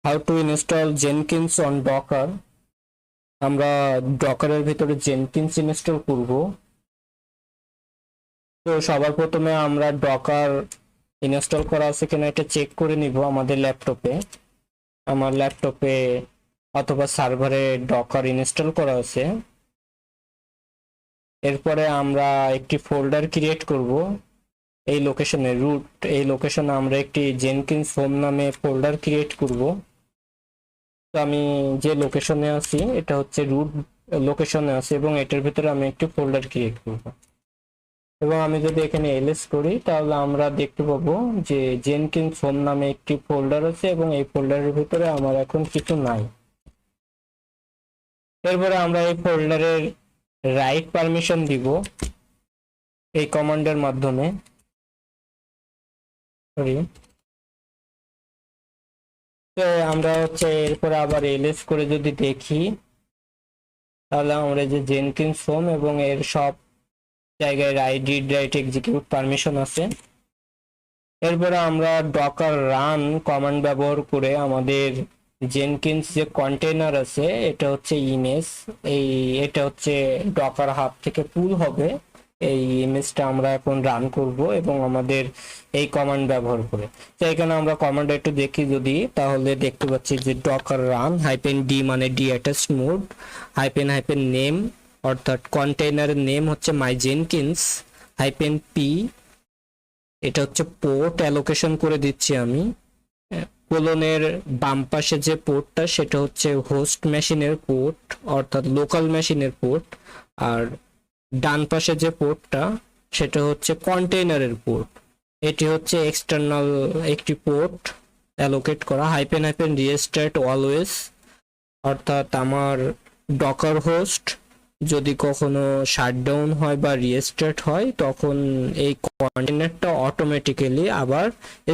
How to install Jenkins on Docker. আমরা ডকারের ভিতরে Jenkins install করব। তো সবার প্রথমে আমরা ডকার ইনস্টল করা আছে কিনা এটা চেক করে নিব আমাদের ল্যাপটপে। আমার ল্যাপটপে অথবা সার্ভারে ডকার ইনস্টল করা আছে। এরপরে আমরা একটি ফোল্ডার ক্রিয়েট করব এই লোকেশনে, রুট এই লোকেশনে আমরা একটি জেনকিন্স হোম নামে ফোল্ডার ক্রিয়েট করব। তো আমি যে লোকেশনে আছি এটা হচ্ছে রুট লোকেশনে আছে এবং এটার ভিতরে আমি একটি ফোল্ডার ক্রিয়েট করব। এবং আমি যদি এখানে এলএস করি তাহলে আমরা দেখতে পাবো যে জেনকিন্স হোম নামে একটি ফোল্ডার আছে এবং এই ফোল্ডারের ভিতরে আমার এখন কিছু নাই। এরপরে আমরা এই ফোল্ডারের রাইট পারমিশন দিব এই কমান্ডের মাধ্যমে। তো আমরা হচ্ছে এরপরে আবার এলএস করে যদি দেখি তাহলে আমরা যে জেনকিন্স হোম এবং এর সব জায়গায় রাইট এক্সিকিউট পারমিশন আছে। এরপরে আমরা ডকার রান কমান্ড ব্যবহার করে আমাদের জেনকিন্স যে কন্টেইনার আছে এটা হচ্ছে ইমেজ, এটা হচ্ছে ডকার হাব থেকে পুল হবে। এই ইমেজটা আমরা এখন রান করব এবং আমাদের এই কমান্ড ব্যবহার করে। তো এখানে আমরা কমান্ড একটু দেখি যদি, তাহলে দেখতে পাচ্ছি যে ডকার রান -d মানে ডি অ্যাটাচড মোড -- নেম, অর্থাৎ কন্টেইনারের নেম হচ্ছে মাই জেনকিন্স -p, এটা হচ্ছে পোর্ট অ্যালোকেশন করে দিচ্ছি আমি। কোলনের বাম পাশে যে পোর্টটা সেটা হচ্ছে হোস্ট মেশিনের পোর্ট, অর্থাৎ লোকাল মেশিনের পোর্ট, আর ডান পাশে যে পোর্টটা সেটা হচ্ছে কন্টেইনারের পোর্ট। এটি হচ্ছে এক্সটার্নাল একটি পোর্ট অ্যালোকেট করা। -- রিস্টার্ট অলওয়েজ, অর্থাৎ আমার ডকার হোস্ট যদি কখনো শাটডাউন হয় বা রিস্টার্ট হয় তখন এই কন্টেইনারটা অটোমেটিক্যালি আবার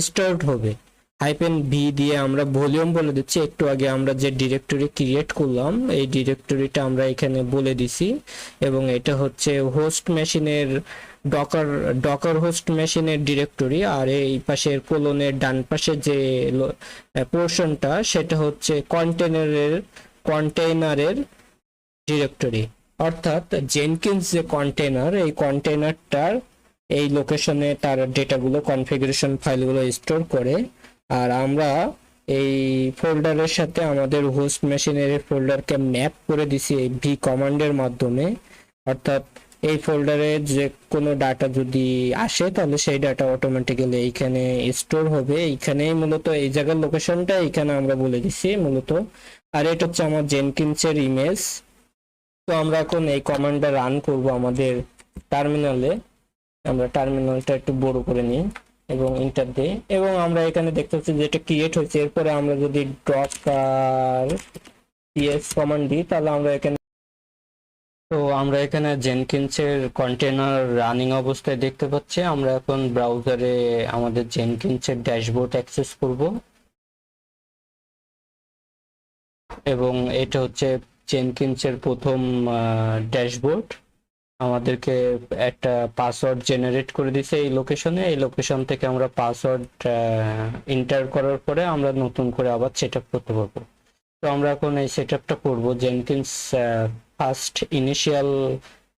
স্টার্ট হবে। -v দিয়ে আমরা ভলিউম বলে দিচ্ছি। একটু আগে আমরা যে ডিরেক্টরি ক্রিয়েট করলাম এই ডিরেক্টরিটা আমরা এখানে বলে দিছি এবং এটা হচ্ছে হোস্ট মেশিনের ডকার হোস্ট মেশিনের ডিরেক্টরি, আর এই পাশের কোলনের ডান পাশে যে পোর্শনটা সেটা হচ্ছে কন্টেইনারের ডিরেক্টরি। অর্থাৎ জেনকিন্স যে কন্টেইনার, এই কন্টেইনারটার এই লোকেশনে তার ডেটাগুলো কনফিগারেশন ফাইলগুলো স্টোর করে, আর আমরা এই ফোল্ডারের সাথে আমাদের হোস্ট মেশিনের ফোল্ডারকে ম্যাপ করে দিছি এই ভি কমান্ডের মাধ্যমে। অর্থাৎ এই ফোল্ডারে যে কোনো ডাটা যদি আসে তাহলে সেই ডাটা অটোমেটিক্যালি এইখানে স্টোর হবে। এইখানেই মূলত এই জায়গার লোকেশনটা এইখানে আমরা বলে দিছি মূলত। আর এটা হচ্ছে আমার জেনকিন্সের ইমেজ। তো আমরা এখন এই কমান্ডটা রান করব আমাদের টার্মিনালে। আমরা টার্মিনালটা একটু বড় করে নিই এবং এন্টার দিই এবং আমরা এখানে দেখতে পাচ্ছি যে এটা ক্রিয়েট হয়েছে। এরপরে আমরা যদি ডকার ps কমান্ড দিই তাহলে আমরা এখানে জেনকিন্সের কন্টেইনার রানিং অবস্থায় দেখতে পাচ্ছি। আমরা এখন ব্রাউজারে আমাদের জেনকিন্সের ড্যাশবোর্ড অ্যাক্সেস করব এবং এটা হচ্ছে জেনকিন্সের প্রথম ড্যাশবোর্ড। আমাদেরকে একটা পাসওয়ার্ড জেনারেট করে দিছে এই লোকেশনে। এই লোকেশন থেকে আমরা পাসওয়ার্ড এন্টার করার পরে আমরা নতুন করে আবার সেটআপ করতে পারবো। তো আমরা এখন এই সেটআপটা করব। জেনকিন্স ফার্স্ট ইনিশিয়াল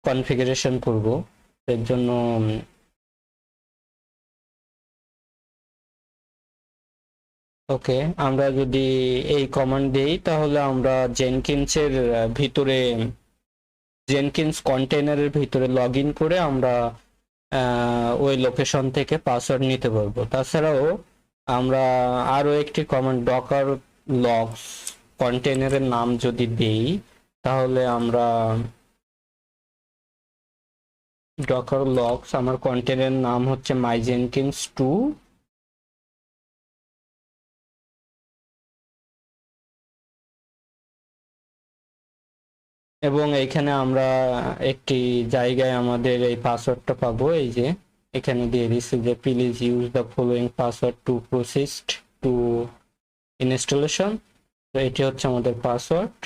কনফিগারেশন করব। এর জন্য ওকে, আমরা যদি এই কমান্ড দেই তাহলে আমরা জেনকিন্সের ভিতরে জেনকিন্স কন্টেইনারের ভিতরে লগ ইন করে আমরা ওই লোকেশন থেকে পাসওয়ার্ড নিতে পারবো। তাছাড়াও আমরা আরো একটি কমান্ড ডকার লগস কন্টেইনারের নাম যদি দেই তাহলে আমরা ডকার লগস, আমার কন্টেইনারের নাম হচ্ছে মাই জেনকিন্স 2, এবং এখানে আমরা একটি জায়গায় আমাদের এই পাসওয়ার্ডটা পাবো। এই যে এখানে দিয়ে দিচ্ছি যে please use the following password two proceed to installation. তো এটি হচ্ছে আমাদের পাসওয়ার্ড।